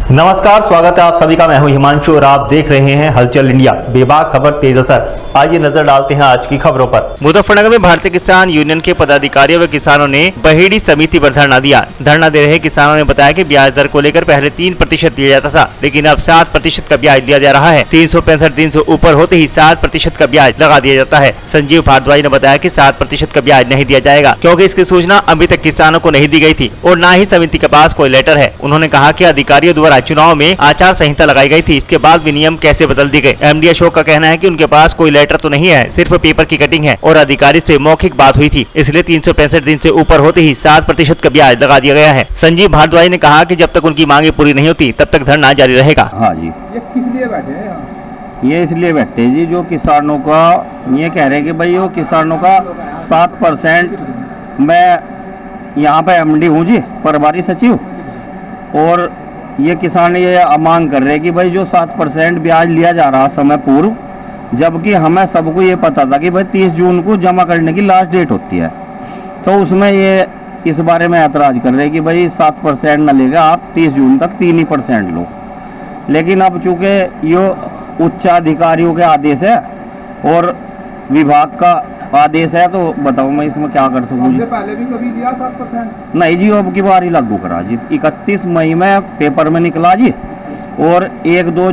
नमस्कार, स्वागत है आप सभी का। मैं हूं हिमांशु और आप देख रहे हैं हलचल इंडिया। बेबाक खबर तेज असर। आइए नजर डालते हैं आज की खबरों पर। मुजफ्फरनगर में भारतीय किसान यूनियन के पदाधिकारियों व किसानों ने बहेड़ी समिति पर धरना दिया। धरना दे रहे किसानों ने बताया कि ब्याज दर को लेकर पहले 3% दिया जाता था, लेकिन अब 7% का ब्याज दिया जा रहा है। 365 दिन से ऊपर होते ही 7% का ब्याज लगा दिया जाता है। संजीव भारद्वाज ने बताया कि 7% का ब्याज नहीं दिया जाएगा, क्योंकि इसकी सूचना अभी तक किसानों को नहीं दी गई थी और न ही समिति के पास कोई लेटर है। उन्होंने कहा कि अधिकारियों द्वारा चुनाव में आचार संहिता लगाई गई थी, इसके बाद भी नियम कैसे बदल दिए गए। एमडी अशोक का कहना है कि उनके पास कोई लेटर तो नहीं है, सिर्फ पेपर की कटिंग है और अधिकारी से मौखिक बात हुई थी, इसलिए 365 दिन से ऊपर होते ही 7% का ब्याज लगा दिया गया है। संजीव भारद्वाज ने कहा कि जब तक उनकी मांगे पूरी नहीं होती तब तक धरना जारी रहेगा। हाँ जी, ये किस लिए बैठे हैं यहाँ? ये इसलिए बैठे जी, जो किसानों का ये कह रहे हैं कि भाई वो किसानों का 7%, मैं यहाँ पे एमडी हूँ जी, प्रभारी सचिव, और ये किसान ये मांग कर रहे हैं कि भाई जो 7% ब्याज लिया जा रहा समय पूर्व, जबकि हमें सबको ये पता था कि भाई 30 जून को जमा करने की लास्ट डेट होती है, तो उसमें ये इस बारे में ऐतराज़ कर रहे हैं कि भाई 7% न लेगा, आप 30 जून तक 3% लो। लेकिन अब चूँकि ये उच्चाधिकारियों के आदेश है और विभाग का आदेश है, तो बताओ मैं इसमें क्या कर सकूँ जी। पहले भी कभी लिया 7%? नहीं जी, अब की बार ही लागू करा जी। 31 मई में पेपर में निकला जी और 2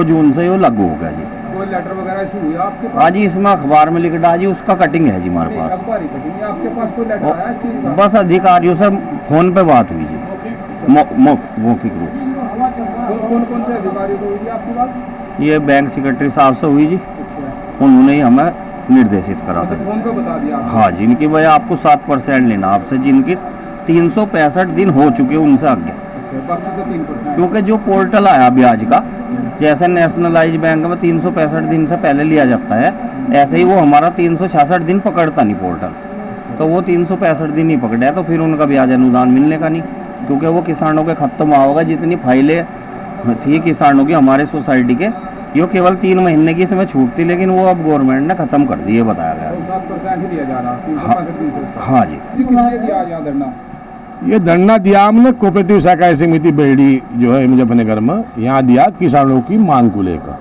जून से वो लागू हो गया जी। कोई लेटर वगैरह इशू हुआ आपके पास? हाँ जी, इसमें अखबार में लिख डाला जी, उसका कटिंग है जी हमारे पास। अखबारी कटिंग है, आपके पास कोई लेटर आया इस चीज़ का? बस अधिकारियों से फोन पे बात हुई जी, मौखिक रूप से। कौन से अधिकारी को हुई थी आपकी बात? ये बैंक सेक्रेटरी साहब से हुई जी, उन्होंने ही हमें निर्देशित करा था। फोन पे बता दिया? हाँ, जिनकी वजह आपको 7% लेना आपसे, जिनकी 365 दिन हो चुके उनसे आगे, बाकी से 3%। क्योंकि जो पोर्टल आया ब्याज का, जैसे नेशनलाइज बैंक में 365 दिन से पहले लिया जाता है, ऐसे ही वो हमारा 366 दिन पकड़ता नहीं पोर्टल, तो वो 365 दिन ही पकड़ा है, तो फिर उनका ब्याज अनुदान मिलने का नहीं, क्योंकि वो किसानों के खत्म होगा। जितनी फाइलें थी किसानों की हमारे सोसाइटी के, ये केवल 3 महीने की इसमें छूट थी, लेकिन वो अब गवर्नमेंट ने खत्म कर दी है, बताया गया। 7% ही दिया जा रहा, 365 दिन से। हाँ जी, किस लिए दिया यहाँ धरना? ये धरना दिया हमने कोऑपरेटिव सहकारी समिति बेड़ी जो है मुजफ्फरनगर में, यहाँ दिया किसानों की मांग को लेकर।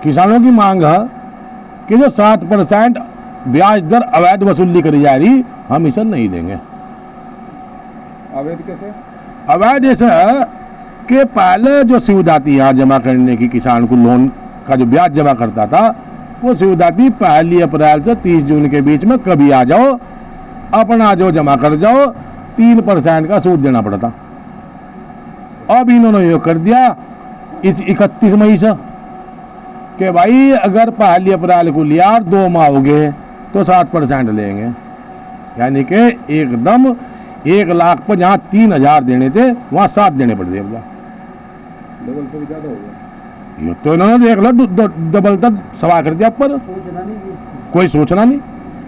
किसानों की मांग है कि जो 7% ब्याज दर अवैध वसूली करी जा रही, हम इसे नहीं देंगे। अवैध कैसे? अवैध ऐसा है कि पहले जो सुविधा थी यहाँ जमा करने की, किसान को लोन का जो ब्याज जमा करता था, वो सुविधा थी 1 अप्रैल से 30 जून के बीच में कभी आ जाओ, अपना जो जमा कर जाओ, 3% का सूद देना पड़ता। अब इन्होंने ये कर दिया इस 31 मई से कि भाई अगर 1 अप्रैल को लिया और 2 माह हो गए तो 7% लेंगे, यानी कि एकदम 1 लाख पर जहाँ 3,000 देने थे वहाँ 7 देने पड़ते हैं। डबल से भी ज़्यादा हो गया। ये तो इन्होंने देख लो डबल तक सवाल कर दिया पर कोई सोचना नहीं।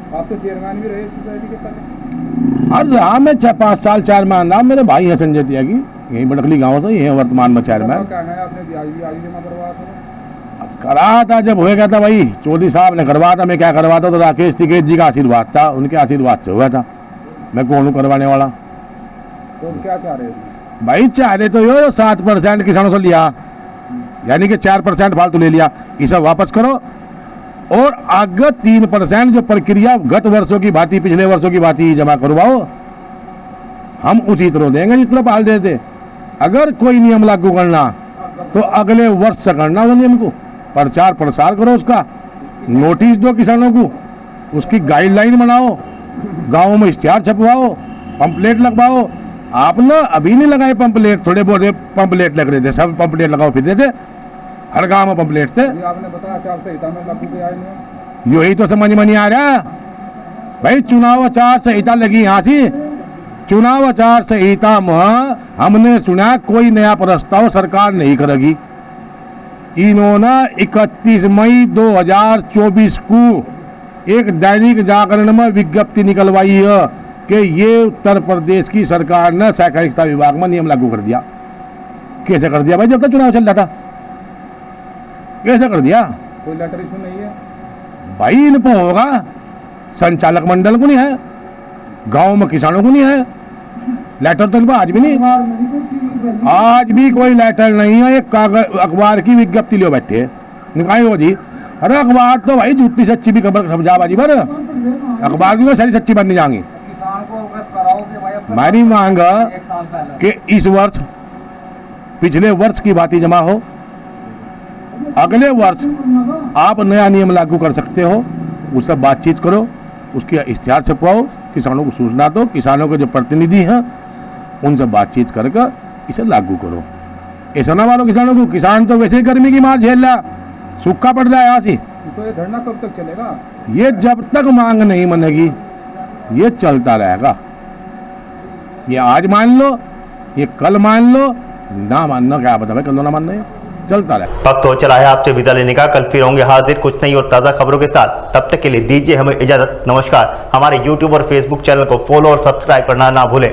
आप तो चेयरमैन भी रहे सोसाइटी के पहले? और रहा मैं 5 साल चेयरमैन रहा, मेरे भाई हैं संजय त्यागी, यहीं बड़कली गाँव से, यहीं वर्तमान में चेयरमैन। कहना है आपने ब्याज भी आगे जमा करवाया था? करा था, जब हो गया था भाई चौधरी साहब ने करवाया था, मैं क्या करवाता, तो राकेश टिकैत जी का आशीर्वाद था, उनके आशीर्वाद से हुआ था, मैं कौन हूँ करवाने वाला। तो क्या चाह रहे थे भाई? चाह रहे तो यो 7% किसानों से लिया, यानी कि 4% फालतू ले लिया, इसे वापस करो और आगे 3% जो प्रक्रिया गत वर्षों की भांति, पिछले वर्षों की भांति जमा करवाओ, हम उसी तरह देंगे जितना पाल देते। अगर कोई नियम लागू करना तो अगले वर्ष से करना, उस नियम को प्रचार प्रसार करो, उसका नोटिस दो किसानों को, उसकी गाइडलाइन बनाओ, गाँव में इश्तिहार छपवाओ, पंपलेट लगवाओ। आपने अभी नहीं लगाए पंपलेट, थोड़े बहुत पंपलेट लग रहे थे, सब पंपलेट लगाओ फिर थे, हर गांव में पंपलेट थे। आपने बताया आचार संहिता में लागू किया है? यही तो समझ में नहीं आ रहा भाई। चुनाव आचार संहिता लगी यहाँ से, चुनाव आचार संहिता में हमने सुना कोई नया प्रस्ताव सरकार नहीं करेगी। इन्होंने 31 मई 2024 को एक दैनिक जागरण में विज्ञप्ति निकलवाई है कि ये उत्तर प्रदेश की सरकार ने सहकारिता विभाग में नियम लागू कर दिया। कैसे कर दिया भाई? जब तक चुनाव चल रहा था, कैसे कर दिया? कोई लेटर इशू नहीं है भाई? इन पर होगा, संचालक मंडल को नहीं है, गांव में किसानों को नहीं है, लेटर तो इनको आज भी नहीं। आज भी कोई लेटर नहीं है, एक कागज अखबार की विज्ञप्ति लियो बैठे निकाय हो जी। अरे अखबार तो भाई झूठी सच्ची भी खबर समझा बाजी पर अखबार की तो सारी सच्ची बननी जाएंगी। किसान को अवगत कराओ कि भाई अब हमारी मांग एक साल पहले कि इस वर्ष पिछले वर्ष की बात ही जमा हो, अगले वर्ष आप नया नियम लागू कर सकते हो, उससे बातचीत करो, उसके इश्तिहार छपवाओ, किसानों को सूचना दो, किसानों के जो प्रतिनिधि हैं उनसे बातचीत करके इसे लागू करो। ऐसा ना मानो किसानों को, किसान तो वैसे ही गर्मी की मार झेल रहा, सूखा पड़ रहा है यहाँ से। तो ये धरना कब तक चलेगा? ये जब तक मांग नहीं बनेगी ये चलता रहेगा। ये आज मान लो, ये कल मान लो, ना मानना क्या पता भाई, कल ना मानना, चलता रहे। वक्त हो चला है आपसे विदा लेने का। कल फिर होंगे हाजिर कुछ नई और ताज़ा खबरों के साथ। तब तक के लिए दीजिए हमें इजाजत। नमस्कार। हमारे YouTube और Facebook चैनल को फॉलो और सब्सक्राइब करना ना भूलें।